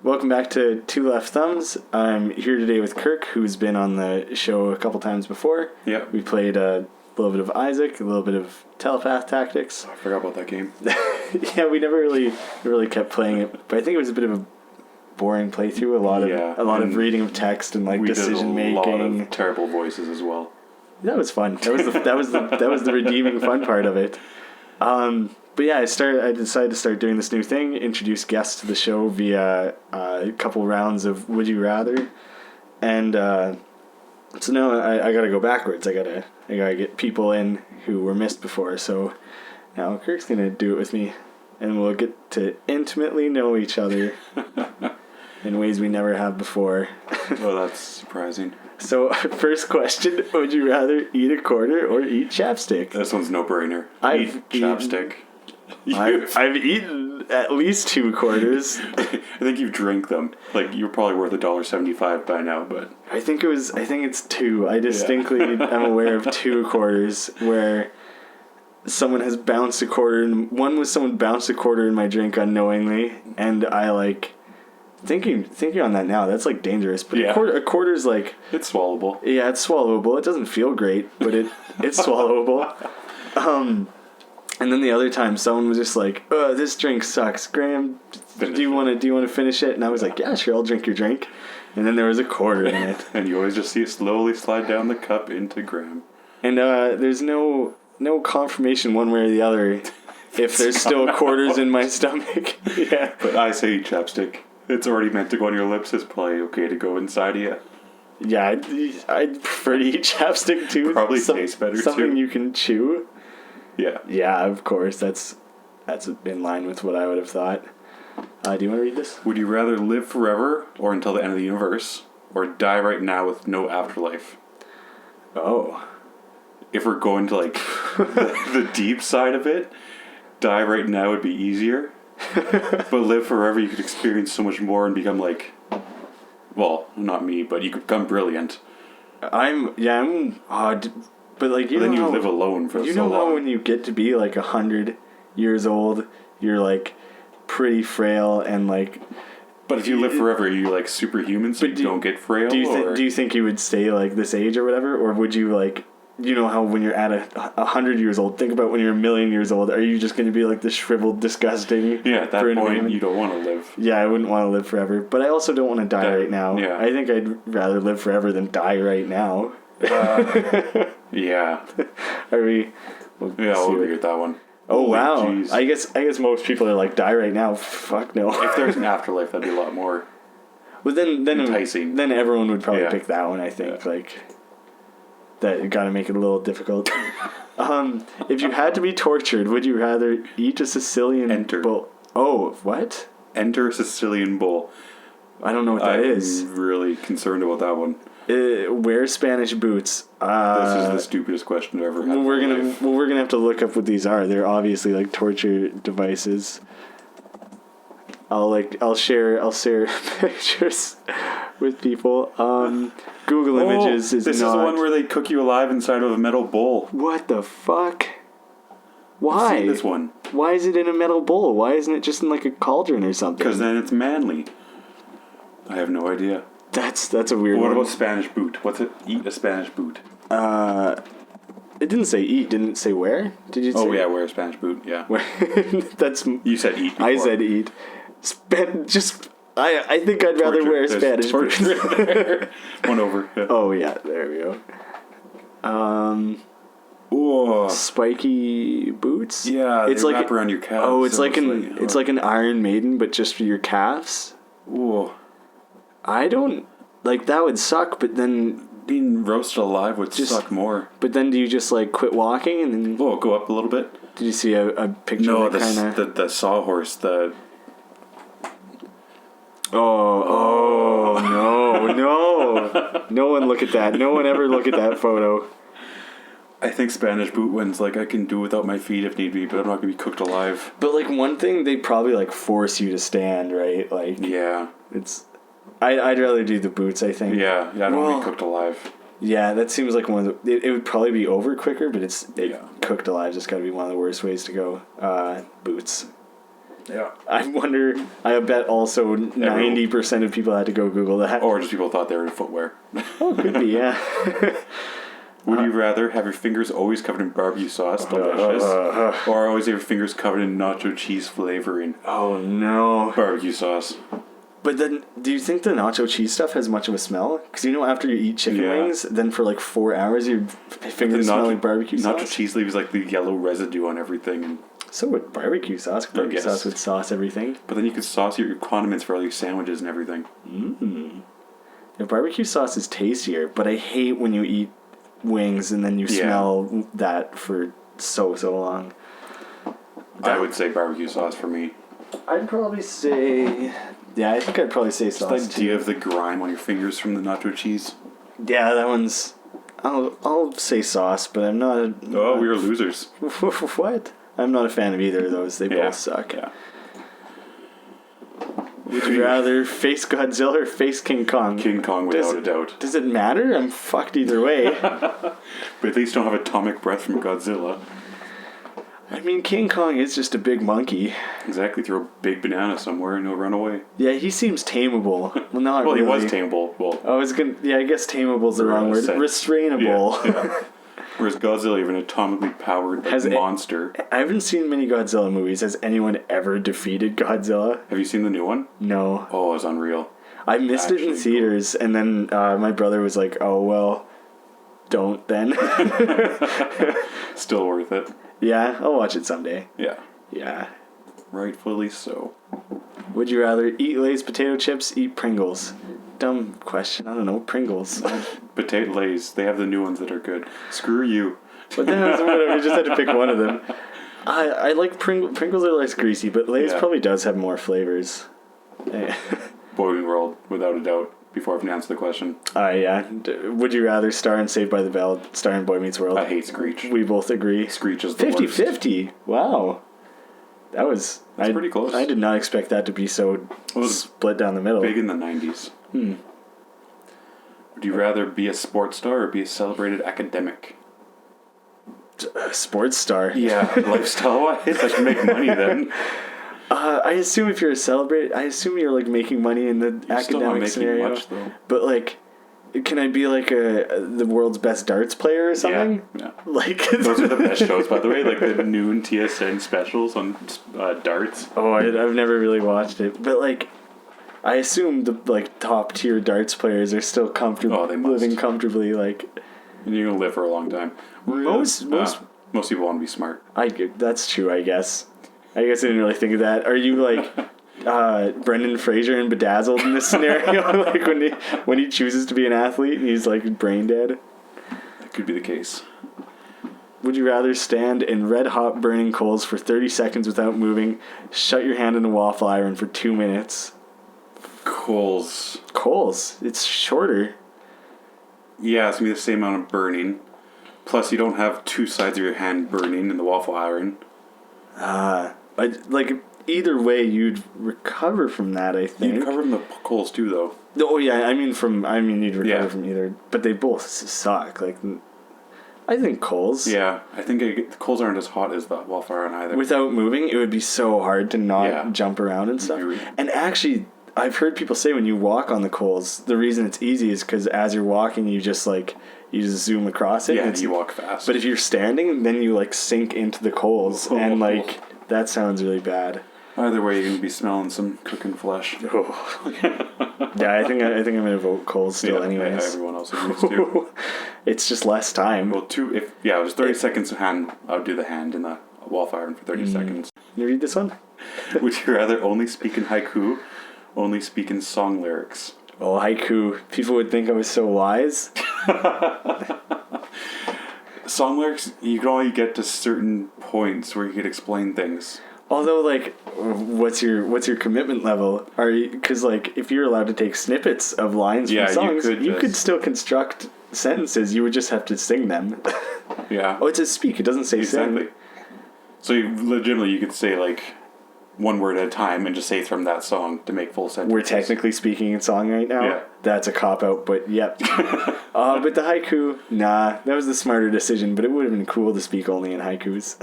Welcome back to Two Left Thumbs. I'm here today with Kirk, who's been on the show a couple times before. Yeah. We played a little bit of Isaac, a little bit of Telepath Tactics. I forgot about that game. Yeah, we never really kept playing it, but I think it was a bit of a boring playthrough. A lot of reading of text and decision making. We did a lot of terrible voices as well. That was fun. That was the redeeming fun part of it. But yeah, I decided to start doing this new thing, introduce guests to the show via a couple rounds of Would You Rather, and so now I gotta go backwards. I gotta get people in who were missed before. So now Kirk's gonna do it with me, and we'll get to intimately know each other in ways we never have before. Well, that's surprising. So, first question, would you rather eat a quarter or eat chapstick? This one's no-brainer. Eat chapstick. I've eaten at least 2 quarters. I think you've drank them. Like, you're probably worth $1.75 by now, but... I think it's 2. I distinctly am aware of 2 quarters where someone has bounced a quarter, and one was someone bounced a quarter in my drink unknowingly, and I thinking on that now, that's dangerous. But yeah. a quarter's it's swallowable. Yeah, it's swallowable. It doesn't feel great, but it's swallowable. And then the other time, someone was just like, "Oh, this drink sucks, Graeme. Do you want to finish it?" And I was like, "Yeah, sure, I'll drink your drink." And then there was a quarter in it, and you always just see it slowly slide down the cup into Graeme. And there's no confirmation one way or the other if there's still quarters in my stomach. Yeah, but I say eat chapstick. It's already meant to go on your lips. It's probably okay to go inside of you. Yeah, I'd prefer to eat chapstick too. Probably tastes better something too. You can chew. Yeah. Yeah, of course. That's in line with what I would have thought. Do you want to read this? Would you rather live forever or until the end of the universe, or die right now with no afterlife? Oh. If we're going to the deep side of it, die right now would be easier. But live forever, you could experience so much more and become well, not me, but you could become brilliant. I'm odd, but then you live alone for so long. You know how when you get to be 100 years old, you're pretty frail and But if you live forever, you're superhuman, so you don't get frail. Do you think you would stay this age or whatever, or would you you know how when you're at 100 years old, think about when you're 1,000,000 years old, are you just going to be this shriveled, disgusting? Yeah, at that point, you don't want to live. Yeah, I wouldn't want to live forever, but I also don't want to die right now. Yeah. I think I'd rather live forever than die right now. Yeah. Are we? We'll agree with that one. Oh, wow. Geez. I guess most people are die right now. Fuck no. If there's an afterlife, that'd be a lot more well, then enticing. Then everyone would probably pick that one, I think. Yeah. That you gotta make it a little difficult. If you had to be tortured, would you rather eat a Sicilian bull? Oh, what? Enter a Sicilian bull. I don't know what that is. I'm really concerned about that one. Wear Spanish boots. This is the stupidest question I've ever had. We're gonna have to look up what these are. They're obviously torture devices. I'll share pictures with people. Google Images is this not... is the one where they cook you alive inside of a metal bowl. What the fuck? Why? I've seen this one. Why is it in a metal bowl? Why isn't it just in a cauldron or something? Because then it's manly. I have no idea. That's a weird one. What about Spanish boot? What's it? Eat a Spanish boot. It didn't say eat. Didn't it say where? Did you say? Oh, yeah, wear a Spanish boot, yeah. That's... You said eat before. I said eat. I think I'd rather wear Spanish boots. One over. Yeah. Oh, yeah, there we go. Spiky boots? Yeah, it's wrap around your calves. Oh, it's like an Iron Maiden, but just for your calves? Ooh. I don't... that would suck, but then... Being roasted alive would suck more. But then do you just, quit walking and then... Whoa, go up a little bit? Did you see a picture of the sawhorse, Oh, no. No one look at that. No one ever look at that photo. I think Spanish boot ones, I can do without my feet if need be, but I'm not going to be cooked alive. But, one thing, they probably, force you to stand, right? Yeah. It's... I'd rather do the boots, I think. Yeah, I don't want to be cooked alive. Yeah, that seems like one of the... It would probably be over quicker, but cooked alive just got to be one of the worst ways to go. Boots. Yeah. I bet also 90% of people had to go Google that. Or just people thought they were in footwear. Oh, could be, yeah. Would you rather have your fingers always covered in barbecue sauce, delicious, or always have your fingers covered in nacho cheese flavoring, Oh, no. barbecue sauce? But then, do you think the nacho cheese stuff has much of a smell? Because after you eat chicken wings, then for like 4 hours, your fingers smell like barbecue sauce. Nacho cheese leaves like the yellow residue on everything. So would barbecue sauce. Barbecue sauce would sauce everything. But then you could sauce your condiments for all your sandwiches and everything. Yeah, barbecue sauce is tastier, but I hate when you eat wings and then you smell that for so long. I would say barbecue sauce for me. I'd probably say... Yeah, I think I'd probably say sauce. Just the idea of the grime on your fingers from the nacho cheese. Yeah, that one's... I'll say sauce, but I'm not... Oh, we are losers. What? I'm not a fan of either of those. They both suck. Yeah. Would you rather face Godzilla or face King Kong? King Kong, without a doubt. Does it matter? I'm fucked either way. But at least don't have atomic breath from Godzilla. I mean, King Kong is just a big monkey. Exactly. Throw a big banana somewhere and he'll run away. Yeah, he seems tameable. Well, not well, really. He was tameable. Well, I guess tameable's the wrong word. Restrainable. Yeah. Whereas Godzilla, even an atomically powered monster. I haven't seen many Godzilla movies. Has anyone ever defeated Godzilla? Have you seen the new one? No. Oh, it was unreal. I missed it in theaters, and then my brother was like, "Oh well, don't then." Still worth it. Yeah, I'll watch it someday. Yeah. Yeah. Rightfully so. Would you rather eat Lay's potato chips, eat Pringles? Dumb question. I don't know. Pringles. Potato Lays. They have the new ones that are good. Screw you. But then whatever. We just had to pick one of them. I like Pringles. Pringles are less greasy, but Lay's probably does have more flavors. Boy World, without a doubt. Before I've answered the question. Yeah. Would you rather star in Saved by the Bell, star in Boy Meets World? I hate Screech. We both agree. Screech is the 50-50. Wow. That's pretty close. I did not expect that to be so split down the middle. Big in the 90s. Would you rather be a sports star or be a celebrated academic? Sports star. Yeah, lifestyle-wise, I can make money then. I assume if you're a celebrate, I assume you're like making money in the academic scenario. Much, though. But like, can I be like the world's best darts player or something? Yeah. Like those are the best shows, by the way. Like the noon TSN specials on darts. Oh, I've never really watched it, but like, I assume the like top tier darts players are still comfortable. Oh, they must. Living comfortably, like. And you're gonna live for a long time. Most people want to be smart. That's true, I guess. I didn't really think of that. Are you like Brendan Fraser in Bedazzled in this scenario? Like when he chooses to be an athlete and he's like brain dead? That could be the case. Would you rather stand in red hot burning coals for 30 seconds without moving, shut your hand in a waffle iron for 2 minutes? Coals. It's shorter. Yeah, it's going to be the same amount of burning. Plus, you don't have two sides of your hand burning in the waffle iron. Either way, you'd recover from that, I think. You'd recover from the coals, too, though. Oh, yeah, you'd recover from either. But they both suck. Like, I think coals. Yeah, I think the coals aren't as hot as the waffle iron either. Without moving, it would be so hard to not jump around and stuff. And actually, I've heard people say when you walk on the coals, the reason it's easy is because as you're walking, you just zoom across it. Yeah, you walk fast. But if you're standing, then you sink into the coals, and that sounds really bad. Either way, you're gonna be smelling some cooking flesh. Oh. Yeah, I think I'm gonna vote coals still. Anyways, everyone else agrees too. It's just less time. Well, it was 30 seconds of hand. I would do the hand in the waffle iron for 30 seconds. You read this one? Would you rather only speak in haiku, only speak in song lyrics? Oh, haiku. People would think I was so wise. Song lyrics, you can only get to certain points where you could explain things. Although, what's your commitment level? Because if you're allowed to take snippets of lines from songs, you could still construct sentences. You would just have to sing them. Yeah. Oh, it says speak. It doesn't say sing. So you could say one word at a time and just say from that song to make full sentences. We're technically speaking in song right now. Yeah. That's a cop-out, but yep. But the haiku, nah, that was the smarter decision, but it would have been cool to speak only in haikus.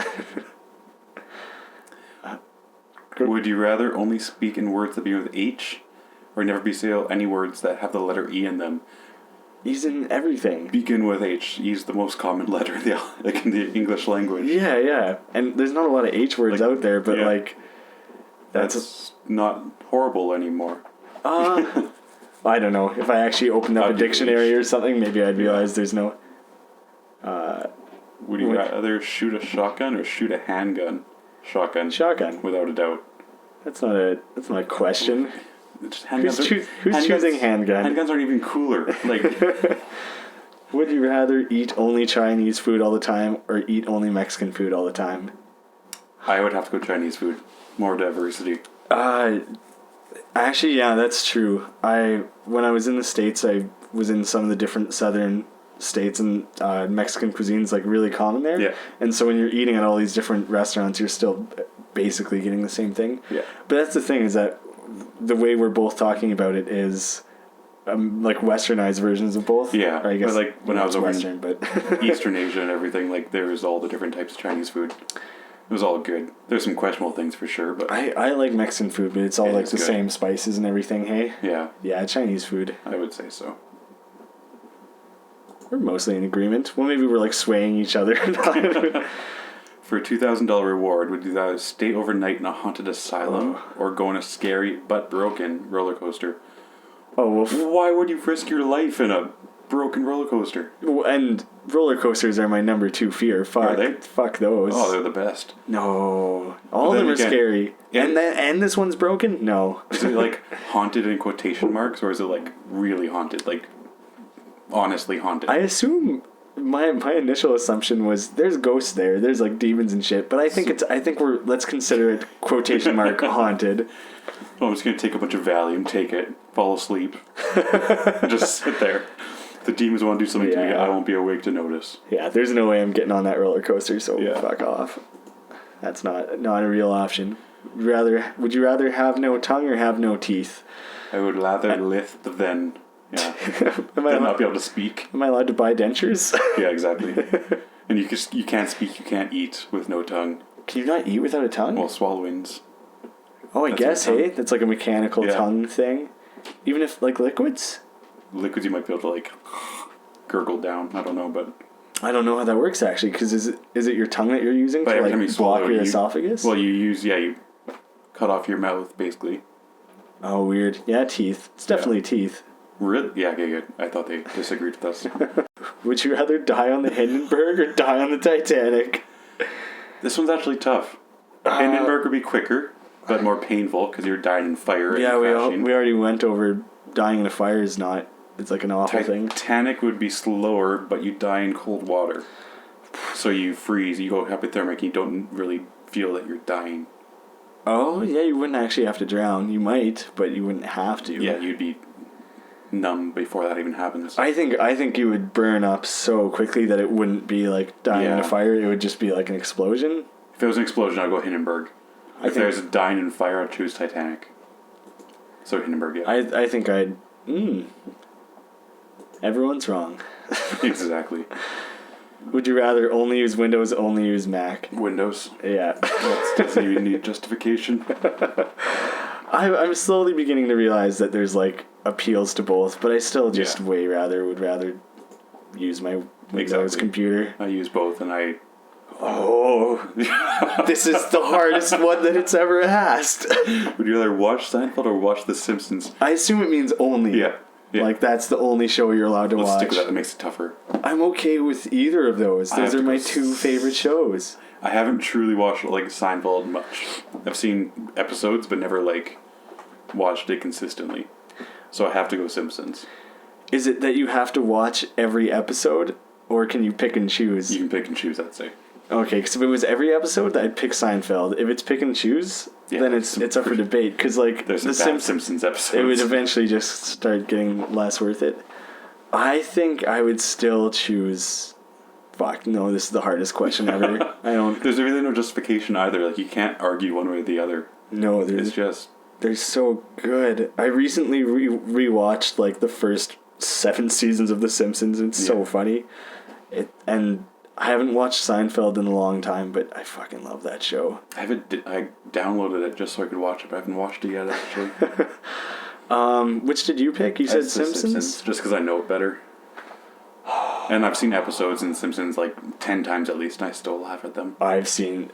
Would you rather only speak in words that begin with H, or never be say any words that have the letter E in them? He's in everything. Begin with H. He's the most common letter in the English language. Yeah. And there's not a lot of H words out there, but that's not horrible anymore. I don't know. If I actually opened up a dictionary or something, maybe I'd realize there's no... Would you rather shoot a shotgun or shoot a handgun? Shotgun. Shotgun. Without a doubt. That's not a question. Who's choosing handgun? Handguns aren't even cooler. Would you rather eat only Chinese food all the time or eat only Mexican food all the time? I would have to go Chinese food. More diversity. Actually, yeah, that's true. When I was in the States, I was in some of the different southern states, and Mexican cuisine's like really common there. Yeah. And so when you're eating at all these different restaurants, you're still basically getting the same thing. Yeah. But that's the thing, is that the way we're both talking about it is like westernized versions of both. Yeah. Or I guess but like when I was over Western, in but Eastern Asia and everything, like there was all the different types of Chinese food. It was all good. There's some questionable things for sure, but I like Mexican food, but it's all like the good. same spices and everything, hey? Yeah. Yeah, Chinese food. I would say so. We're mostly in agreement. Well, maybe we're like swaying each other. For a $2,000 reward, would you rather stay overnight in a haunted asylum or go on a scary but broken roller coaster? Oh, well, Why would you risk your life in a broken roller coaster? and roller coasters are my number 2 fear. Fuck, Are they? Fuck those. Oh, they're the best. No, all of them are scary. And this one's broken. No. Is it like haunted in quotation marks, or is it like really haunted, like honestly haunted? I assume my initial assumption was there's ghosts there. There's like demons and shit. But I think let's consider it quotation mark haunted. Well, I'm just gonna take a bunch of Valium, take it, fall asleep, just sit there. If the demons want to do something to me, I won't be awake to notice. Yeah, there's no way I'm getting on that roller coaster, so fuck off. That's not a real option. Would you rather have no tongue or have no teeth? I would rather lisp than not be able to speak. Am I allowed to buy dentures? Yeah, exactly. And you can't speak, you can't eat with no tongue. Can you not eat without a tongue? Well, swallowings. Oh, I guess, hey? That's like a mechanical tongue thing. Even if, like, liquids? Liquids you might be able to, like, gurgle down. I don't know, but... I don't know how that works, actually, because is it your tongue that you're using to, like, block your esophagus? Well, you cut off your mouth, basically. Oh, weird. Yeah, teeth. It's definitely teeth. Really? Yeah, okay, good. I thought they disagreed with us. Would you rather die on the Hindenburg or die on the Titanic? This one's actually tough. Hindenburg would be quicker, but more painful, because you're dying in fire and crashing. We already went over dying in a fire is not... It's like an awful thing. Titanic would be slower, but you die in cold water. So you freeze, you go hypothermic, and you don't really feel that you're dying. Oh, yeah, you wouldn't actually have to drown. You might, but you wouldn't have to. Yeah, you'd be numb before that even happens. I think you would burn up so quickly that it wouldn't be like dying in a fire. It would just be like an explosion. If it was an explosion, I'd go Hindenburg. If there's a dying in fire, I'd choose Titanic. So Hindenburg, yeah. I think I'd... Everyone's wrong. Exactly. Would you rather only use Windows, only use Mac? Windows. Yeah. That doesn't even need justification. I'm slowly beginning to realize that there's like appeals to both, but I still just would rather use my Windows computer. I use both, and I... Oh, this is the hardest one that it's ever asked. Would you rather watch Seinfeld or watch The Simpsons? I assume it means only. Yeah. Like, that's the only show you're allowed to watch. Let's stick with that. That makes it tougher. I'm okay with either of those. Those are my 2 favorite shows. I haven't truly watched, like, Seinfeld much. I've seen episodes, but never, like, watched it consistently. So I have to go Simpsons. Is it that you have to watch every episode, or can you pick and choose? You can pick and choose, I'd say. Okay, because if it was every episode, I'd pick Seinfeld. If it's pick and choose, then it's up for debate. Because like there's the Simpsons episodes, it would eventually just start getting less worth it. I think I would still choose. Fuck no! This is the hardest question ever. I don't. There's really no justification either. Like you can't argue one way or the other. No, they're so good. I recently rewatched like the first 7 seasons of The Simpsons. It's so funny. I haven't watched Seinfeld in a long time, but I fucking love that show. I downloaded it just so I could watch it, but I haven't watched it yet, actually. Which did you pick? You said It's The Simpsons? just because I know it better. And I've seen episodes in Simpsons like 10 times at least, and I still laugh at them. I've seen...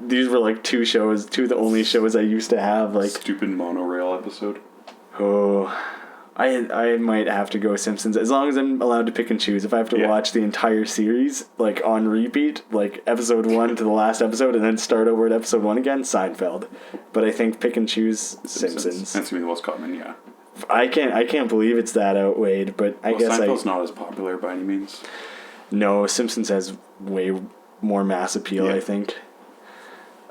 These were like two of the only shows I used to have. Like, stupid monorail episode. Oh, I might have to go Simpsons as long as I'm allowed to pick and choose. If I have to watch the entire series like on repeat, like episode 1 to the last episode, and then start over at episode 1 again, Seinfeld. But I think pick and choose Simpsons. That's gonna be the most common, yeah. I can't believe it's that outweighed, but I guess Seinfeld's not as popular by any means. No, Simpsons has way more mass appeal. I think.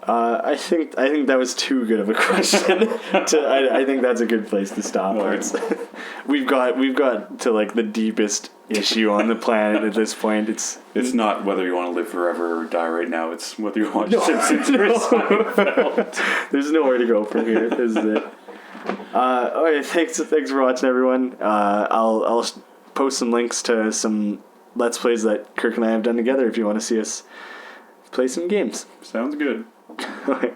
I think that was too good of a question. I think that's a good place to stop. Right. We've got to like the deepest issue on the planet at this point. It's not whether you want to live forever or die right now. It's whether you want Simpsons or Seinfeld. There's nowhere to go from here. This is it. Okay, thanks for watching, everyone. I'll post some links to some Let's Plays that Kirk and I have done together if you want to see us play some games. Sounds good. Okay.